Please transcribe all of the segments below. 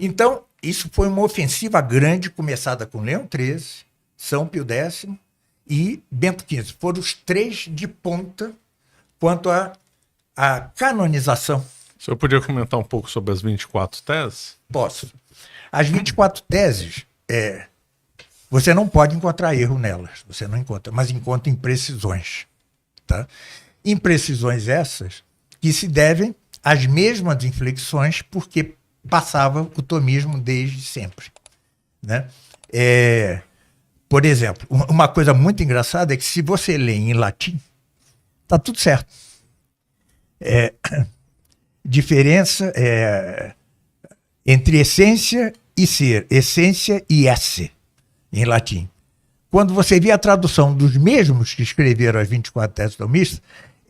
Então, isso foi uma ofensiva grande, começada com Leão XIII, São Pio X e Bento XV. Foram os três de ponta quanto à canonização. O senhor podia comentar um pouco sobre as 24 teses? Posso. As 24 teses, você não pode encontrar erro nelas, você não encontra, mas encontra imprecisões. Tá? Imprecisões essas que se devem às mesmas inflexões, porque passava o tomismo desde sempre. Né? Por exemplo, uma coisa muito engraçada é que se você lê em latim, está tudo certo. Diferença entre essência e ser, essência e esse, em latim. Quando você vê a tradução dos mesmos que escreveram as 24 teses tomistas,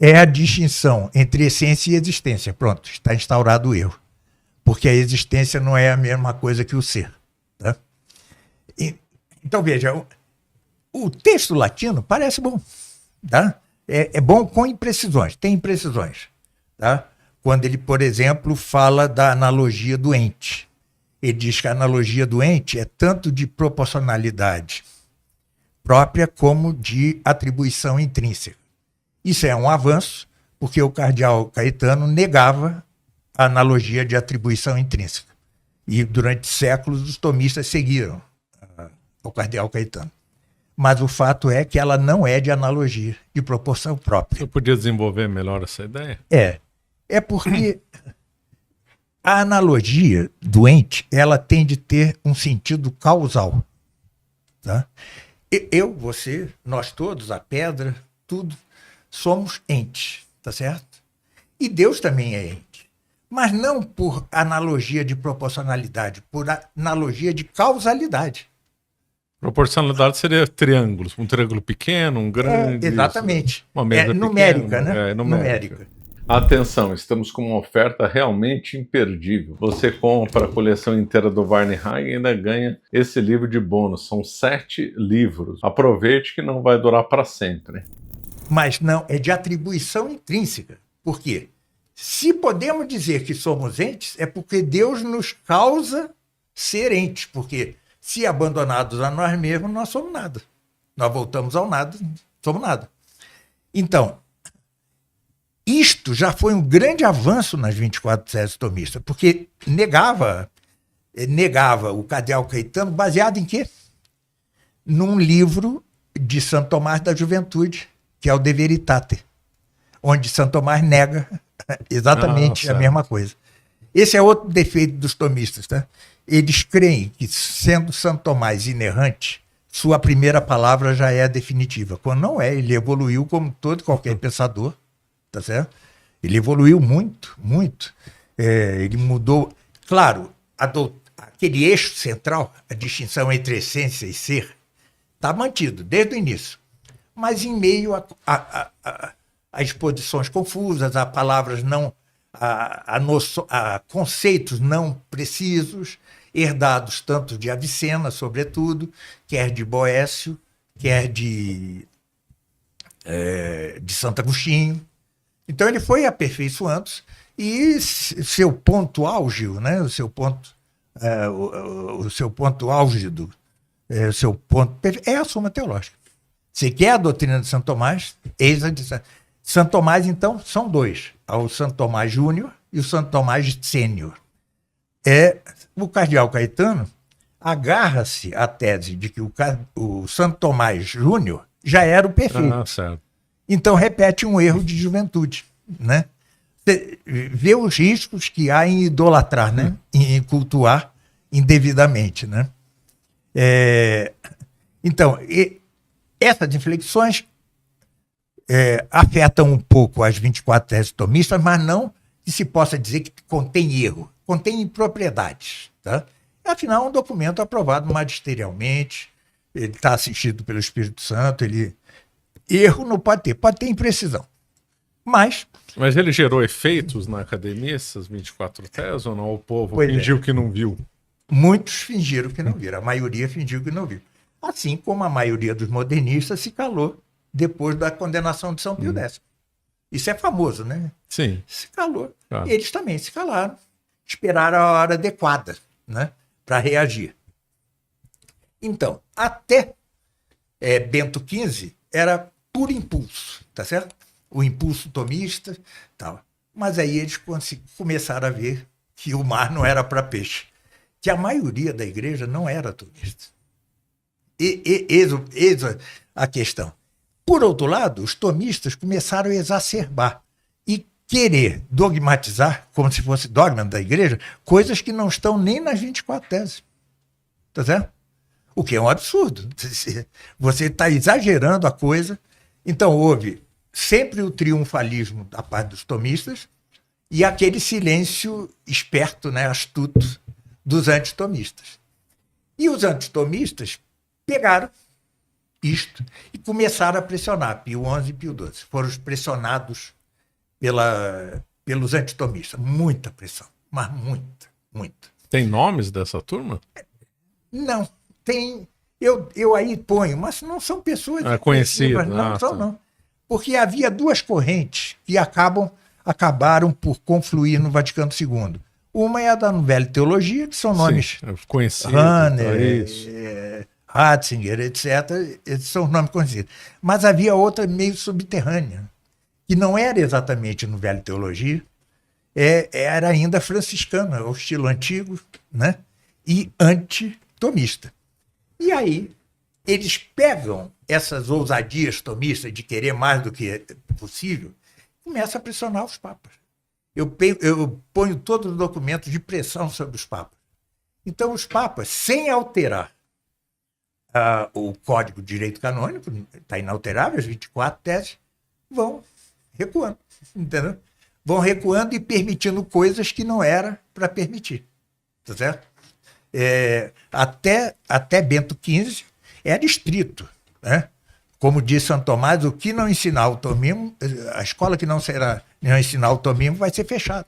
é a distinção entre essência e existência. Pronto, está instaurado o erro. Porque a existência não é a mesma coisa que o ser. Tá? Então, veja, o texto latino parece bom. Tá? É bom com imprecisões, tem imprecisões. Tá? Quando ele, por exemplo, fala da analogia do ente. Ele diz que a analogia do ente é tanto de proporcionalidade própria como de atribuição intrínseca. Isso é um avanço, porque o cardeal Caetano negava a analogia de atribuição intrínseca. E durante séculos os tomistas seguiram o cardeal Caetano. Mas o fato é que ela não é de analogia, de proporção própria. Você podia desenvolver melhor essa ideia? É porque a analogia do ente, ela tem de ter um sentido causal. Tá? Eu, você, nós todos, a pedra, tudo, somos entes, tá certo? E Deus também é ente. Mas não por analogia de proporcionalidade, por analogia de causalidade. Proporcionalidade seria triângulos, um triângulo pequeno, um grande. Exatamente. Uma mesa numérica, pequena, né? Numérica. Atenção, estamos com uma oferta realmente imperdível. Você compra a coleção inteira do Varney-Hagen e ainda ganha esse livro de bônus. São 7 livros. Aproveite que não vai durar para sempre. Mas não, é de atribuição intrínseca. Por quê? Se podemos dizer que somos entes, é porque Deus nos causa ser entes. Porque se abandonados a nós mesmos, nós somos nada. Nós voltamos ao nada, somos nada. Então, isto já foi um grande avanço nas 24 teses tomistas, porque negava o cardeal Caetano baseado em quê? Num livro de Santo Tomás da Juventude, que é o De Veritate, onde Santo Tomás nega exatamente a mesma coisa. Esse é outro defeito dos tomistas. Tá? Eles creem que, sendo Santo Tomás inerrante, sua primeira palavra já é a definitiva. Quando não é, ele evoluiu como todo qualquer pensador. Tá certo? Ele evoluiu muito, muito. Ele mudou. Claro, aquele eixo central, a distinção entre essência e ser, está mantido desde o início. Mas em meio a exposições confusas, a palavras não. A conceitos não precisos, herdados tanto de Avicena, sobretudo, quer de Boécio, quer de Santo Agostinho. Então ele foi aperfeiçoando-se e seu ponto álgido, né? O seu ponto álgido, o seu ponto é a Suma Teológica. Você quer a doutrina de Santo Tomás? Eis a de Santo Tomás, então, são dois. O Santo Tomás Júnior e o Santo Tomás Sênior. O cardeal Caetano agarra-se à tese de que o Santo Tomás Júnior já era o perfeito. Certo. Então repete um erro de juventude, né? Vê os riscos que há em idolatrar, né? Em cultuar indevidamente, né? Então, essas inflexões afetam um pouco as 24 teses tomistas, mas não que se possa dizer que contém erro, contém impropriedades, tá? Afinal, é um documento aprovado magisterialmente, ele está assistido pelo Espírito Santo, erro não pode ter imprecisão. Mas ele gerou efeitos na academia, essas 24 teses, ou não? O povo fingiu que não viu? Muitos fingiram que não viram, a maioria fingiu que não viu. Assim como a maioria dos modernistas se calou depois da condenação de São Pio X. Isso é famoso, né? Sim. Se calou. Claro. Eles também se calaram, esperaram a hora adequada. né, para reagir. Então, até Bento XV era por impulso, tá certo? O impulso tomista, tal. Mas aí eles começaram a ver que o mar não era para peixe, que a maioria da igreja não era tomista. Eis a questão. Por outro lado, os tomistas começaram a exacerbar e querer dogmatizar, como se fosse dogma da igreja, coisas que não estão nem nas 24 teses. Tá certo? O que é um absurdo. Você está exagerando a coisa. Então, houve sempre o triunfalismo da parte dos tomistas e aquele silêncio esperto, né, astuto, dos antitomistas. E os antitomistas pegaram isto e começaram a pressionar. Pio XI e Pio XII foram pressionados pelos antitomistas. Muita pressão, mas muita, muita. Tem nomes dessa turma? Não, tem. Eu aí ponho, mas não são pessoas conhecidas. Não são, não. Porque havia duas correntes que acabaram por confluir no Vaticano II. Uma é a da Nouvelle Teologia, que são nomes conhecidos. Rahner, Ratzinger, etc. Esses são os nomes conhecidos. Mas havia outra meio subterrânea, que não era exatamente Nouvelle Teologia, era ainda franciscana, o estilo antigo, né? E antitomista. E aí, eles pegam essas ousadias tomistas de querer mais do que é possível e começam a pressionar os papas. Eu ponho todos os documentos de pressão sobre os papas. Então, os papas, sem alterar o Código de Direito Canônico, está inalterável, as 24 teses, vão recuando, entendeu? Vão recuando e permitindo coisas que não era para permitir, tá certo? Até Bento XV era estrito, né? Como diz Santo Tomás, o que não ensinar o tomismo, a escola que não ensinar o tomismo vai ser fechada.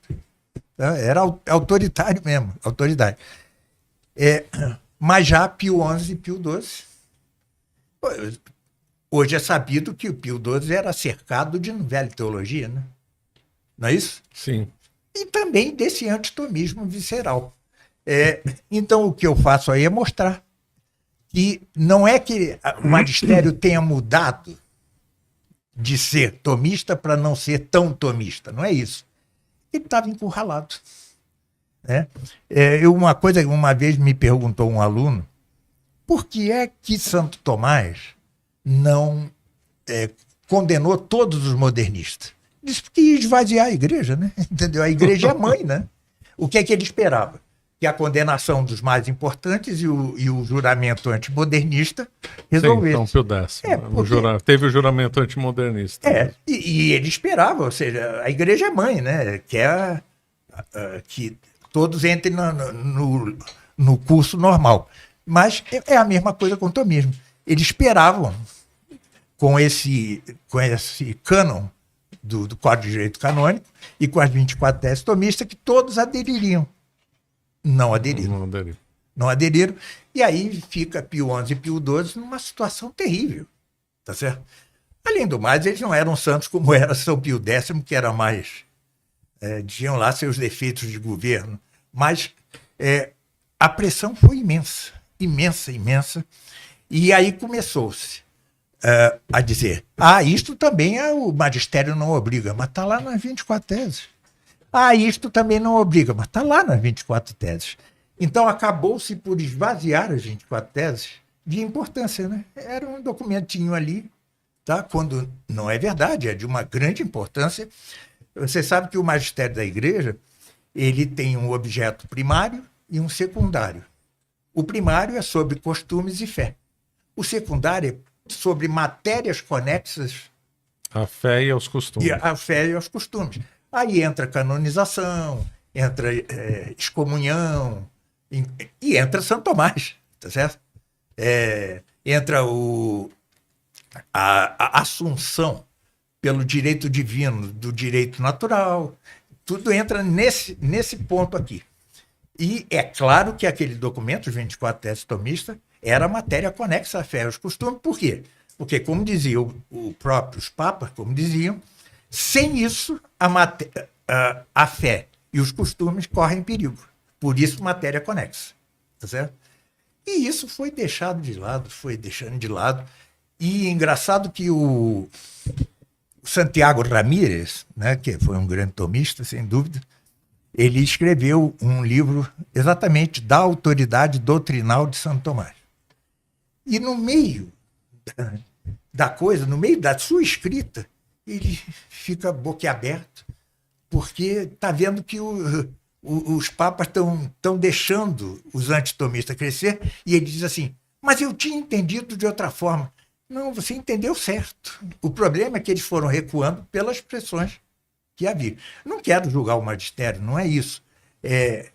Era autoritário mesmo, autoridade. Mas já Pio XI e Pio XII, hoje é sabido que o Pio XII era cercado de Nouvelle Teologia, né? Não é isso? Sim. E também desse antitomismo visceral. Então, o que eu faço aí é mostrar que não é que o magistério tenha mudado de ser tomista para não ser tão tomista, não é isso. Ele estava encurralado. Né? Uma vez me perguntou um aluno, por que é que Santo Tomás não condenou todos os modernistas? Disse que ia esvaziar a igreja, né? Entendeu? A igreja é mãe, né? O que é que ele esperava? Que a condenação dos mais importantes e o juramento antimodernista resolvesse. Sim, São Pio X. Teve o juramento antimodernista. E ele esperava, ou seja, a igreja é mãe, né? Quer que todos entrem no curso normal. Mas é a mesma coisa com o tomismo. Eles esperavam, com esse cânon do Código de Direito Canônico e com as 24 teses tomistas, que todos adeririam. Não aderiram. E aí fica Pio XI e Pio XII numa situação terrível. Tá certo? Além do mais, eles não eram santos como era São Pio X, que era mais... tinham lá seus defeitos de governo. Mas a pressão foi imensa. Imensa. E aí começou-se a dizer, isto também o magistério não obriga, mas está lá nas 24 teses. Isto também não obriga, mas está lá nas 24 teses. Então, acabou-se por esvaziar as 24 teses de importância, né? Era um documentinho ali, tá? Quando não é verdade, é de uma grande importância. Você sabe que o magistério da igreja, ele tem um objeto primário e um secundário. O primário é sobre costumes e fé. O secundário é sobre matérias conexas à fé e aos costumes. Aí entra canonização, entra excomunhão, e entra Santo Tomás, tá certo? Entra a assunção pelo direito divino do direito natural, tudo entra nesse ponto aqui. E é claro que aquele documento, os 24 teses tomistas, era matéria conexa à fé e aos costumes. Por quê? Porque, como diziam os papas, como diziam, sem isso, a fé e os costumes correm perigo. Por isso, matéria conexa. Tá certo? E isso foi deixado de lado, foi deixando de lado. E engraçado que o Santiago Ramírez, né, que foi um grande tomista, sem dúvida, ele escreveu um livro exatamente da autoridade doutrinal de Santo Tomás. E no meio da coisa, no meio da sua escrita, ele fica boquiaberto, porque está vendo que os papas estão deixando os antitomistas crescer, e ele diz assim, mas eu tinha entendido de outra forma. Não, você entendeu certo. O problema é que eles foram recuando pelas pressões que havia. Não quero julgar o magistério, não é isso.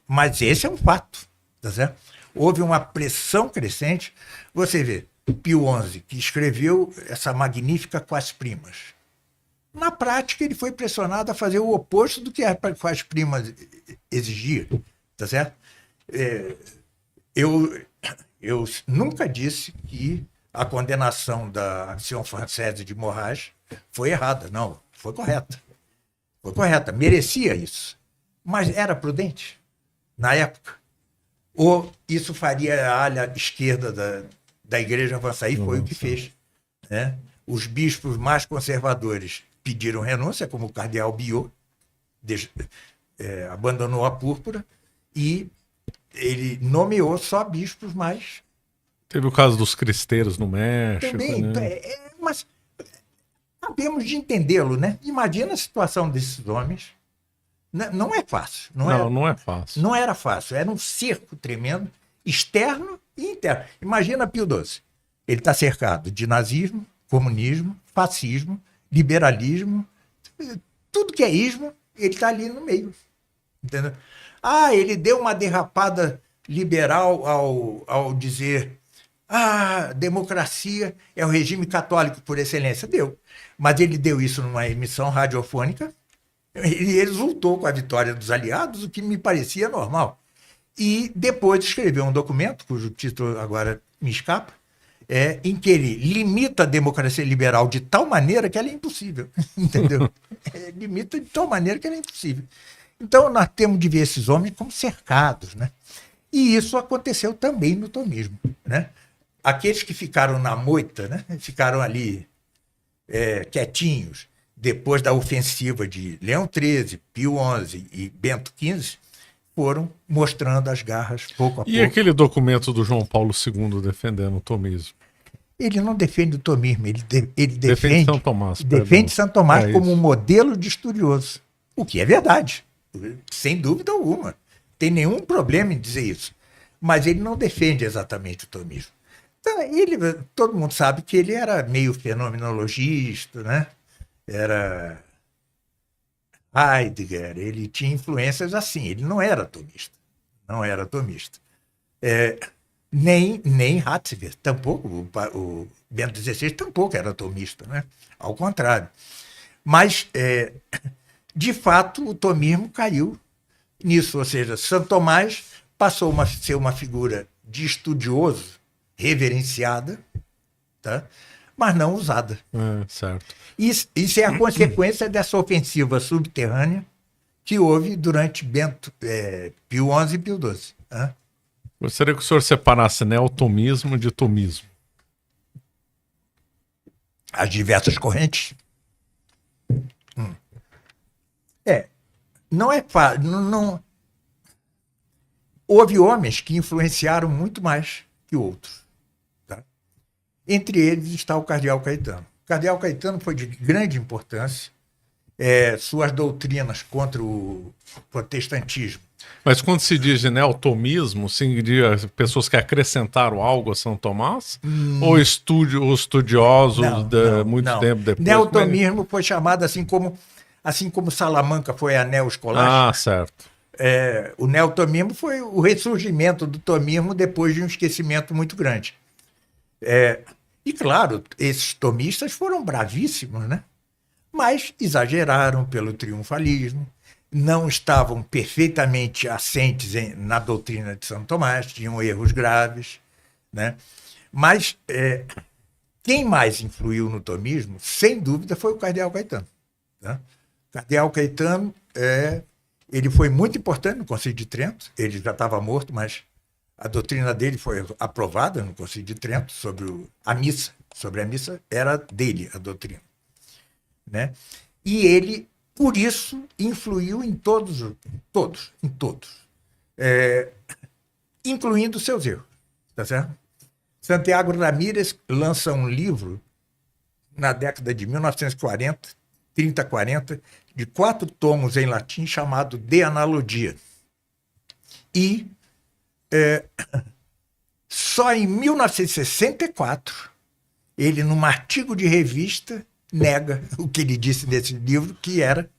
Mas esse é um fato. Tá certo? Houve uma pressão crescente. Você vê, Pio XI, que escreveu essa magnífica Quas Primas. Na prática, ele foi pressionado a fazer o oposto do que a Quas Primas exigia. Tá certo? Eu nunca disse que a condenação da Action Française de Morrage foi errada. Não, foi correta. Foi correta, merecia isso. Mas era prudente na época? Ou isso faria a ala esquerda da igreja avançar? E foi o que fez. Né? Os bispos mais conservadores pediram renúncia, como o cardeal Biot, abandonou a púrpura, e ele nomeou só bispos mais... Teve o caso dos cristeiros no México. Também, né? Mas sabemos de entendê-lo, né? Imagina a situação desses homens. Não é fácil. Não é fácil. Não era fácil. Era um cerco tremendo, externo e interno. Imagina Pio XII. Ele está cercado de nazismo, comunismo, fascismo, liberalismo, tudo que é ismo, ele está ali no meio. Entendeu? Ele deu uma derrapada liberal ao dizer... democracia é o regime católico por excelência. Deu. Mas ele deu isso numa emissão radiofônica, ele exultou com a vitória dos aliados, o que me parecia normal. E depois escreveu um documento, cujo título agora me escapa, em que ele limita a democracia liberal de tal maneira que ela é impossível. Entendeu? Limita de tal maneira que ela é impossível. Então nós temos de ver esses homens como cercados. Né? E isso aconteceu também no tomismo. Né? Aqueles que ficaram na moita, né? Ficaram ali quietinhos, depois da ofensiva de Leão XIII, Pio XI e Bento XV, foram mostrando as garras pouco a pouco. E aquele documento do João Paulo II defendendo o tomismo? Ele não defende o tomismo, ele defende São Tomás. Defende São Tomás como um modelo de estudioso, o que é verdade, sem dúvida alguma. Tem nenhum problema em dizer isso. Mas ele não defende exatamente o tomismo. Então, todo mundo sabe que ele era meio fenomenologista, né? Era Heidegger, ele tinha influências assim, ele não era tomista. Não era tomista. Nem Ratzinger, tampouco, o Bento XVI tampouco era tomista, né? Ao contrário. Mas, de fato, o tomismo caiu nisso, ou seja, Santo Tomás passou a ser uma figura de estudioso, reverenciada, tá? Mas não usada. Certo. Isso é a consequência dessa ofensiva subterrânea que houve durante Pio XI e Pio XII. Gostaria que o senhor separasse neotomismo de tomismo. As diversas correntes. Não é fácil. Não... Houve homens que influenciaram muito mais que outros. Tá? Entre eles está o cardeal Caetano. O cardeal Caetano foi de grande importância. Suas doutrinas contra o protestantismo. Mas quando se diz de neotomismo, significa pessoas que acrescentaram algo a São Tomás? Ou estudiosos muito tempo depois? Neotomismo foi chamado assim como Salamanca foi a neoescolástica. Certo. O neotomismo foi o ressurgimento do tomismo depois de um esquecimento muito grande. E, claro, esses tomistas foram bravíssimos, né? Mas exageraram pelo triunfalismo, não estavam perfeitamente assentes na doutrina de Santo Tomás, tinham erros graves, né? Mas quem mais influiu no tomismo, sem dúvida, foi o cardeal Caetano. Tá? O cardeal Caetano Ele foi muito importante no Concílio de Trento, ele já estava morto, mas a doutrina dele foi aprovada no Concílio de Trento sobre a missa. Sobre a missa era dele a doutrina, né? E ele, por isso, influiu em todos, incluindo seus erros, tá certo? Santiago Ramírez lança um livro na década de 1940, 30, 40, de 4 tomos em latim, chamado De Analogia. E só em 1964, ele, num artigo de revista, nega o que ele disse nesse livro, que era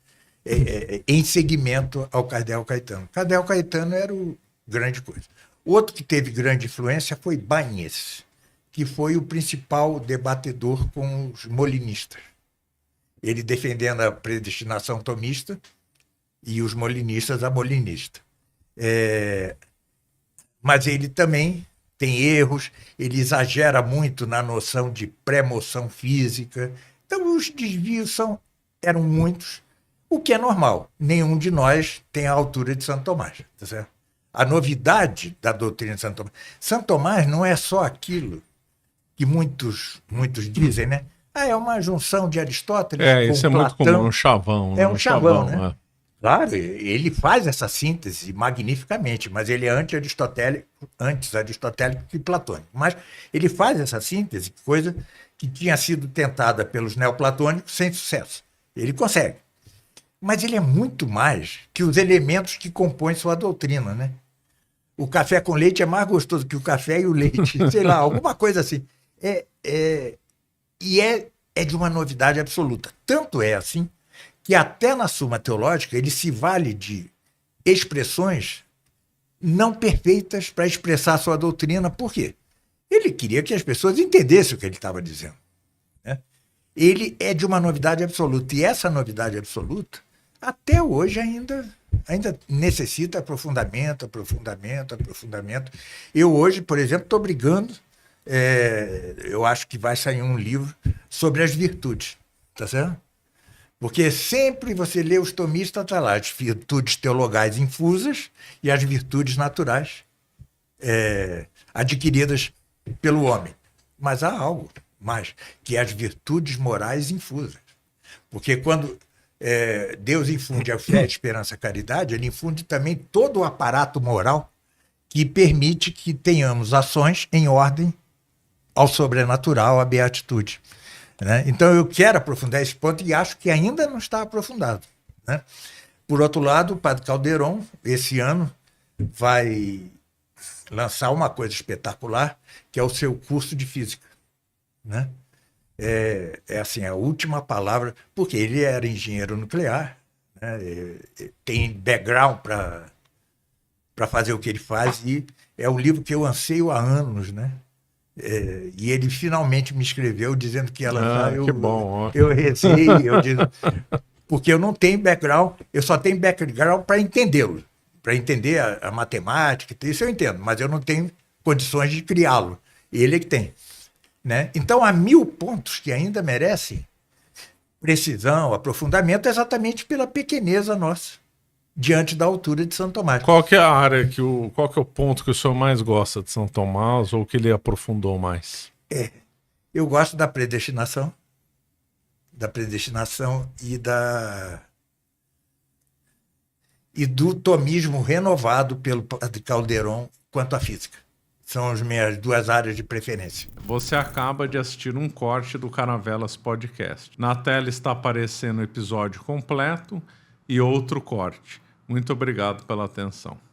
em seguimento ao Cardeal Caetano. Cardeal Caetano era o grande coisa. Outro que teve grande influência foi Báñez, que foi o principal debatedor com os molinistas. Ele defendendo a predestinação tomista e os molinistas a molinista. Mas ele também tem erros, ele exagera muito na noção de pré-moção física. Então, os desvios eram muitos, o que é normal. Nenhum de nós tem a altura de Santo Tomás, tá certo? A novidade da doutrina de Santo Tomás. Santo Tomás não é só aquilo que muitos dizem, né? É uma junção de Aristóteles com isso é Platão. muito comum, um chavão. É um chavão, né? É. Claro, ele faz essa síntese magnificamente, mas ele é antes aristotélico que platônico. Mas ele faz essa síntese, coisa que tinha sido tentada pelos neoplatônicos sem sucesso. Ele consegue. Mas ele é muito mais que os elementos que compõem sua doutrina, né? O café com leite é mais gostoso que o café e o leite, sei lá, alguma coisa assim. E é de uma novidade absoluta. Tanto é assim que até na Suma Teológica ele se vale de expressões não perfeitas para expressar sua doutrina. Por quê? Ele queria que as pessoas entendessem o que ele estava dizendo, né? Ele é de uma novidade absoluta. E essa novidade absoluta, até hoje, ainda necessita aprofundamento. Eu hoje, por exemplo, estou brigando. Eu acho que vai sair um livro sobre as virtudes, tá certo? Porque sempre você lê os tomistas, está lá, as virtudes teologais infusas e as virtudes naturais adquiridas pelo homem. Mas há algo mais, que é as virtudes morais infusas. Porque quando Deus infunde a fé, a esperança, a caridade, ele infunde também todo o aparato moral que permite que tenhamos ações em ordem ao sobrenatural, à beatitude, né? Então eu quero aprofundar esse ponto e acho que ainda não está aprofundado, né? Por outro lado, o Padre Calderon, esse ano, vai lançar uma coisa espetacular, que é o seu curso de física, né? Assim, a última palavra, porque ele era engenheiro nuclear, né? Tem background para fazer o que ele faz, e é um livro que eu anseio há anos, né? E ele finalmente me escreveu dizendo que ia lançar. Que bom. Eu receei, porque eu não tenho background, eu só tenho background para entendê-lo, para entender a matemática, isso eu entendo, mas eu não tenho condições de criá-lo. Ele é que tem, né? Então, há 1000 pontos que ainda merecem precisão, aprofundamento, exatamente pela pequeneza nossa diante da altura de Santo Tomás. Qual que é a área qual que é o ponto que o senhor mais gosta de São Tomás, ou que ele aprofundou mais? Eu gosto da predestinação e do tomismo renovado pelo Padre Calderon quanto à física. São as minhas 2 áreas de preferência. Você acaba de assistir um corte do Caravelas Podcast. Na tela está aparecendo o episódio completo e outro corte. Muito obrigado pela atenção.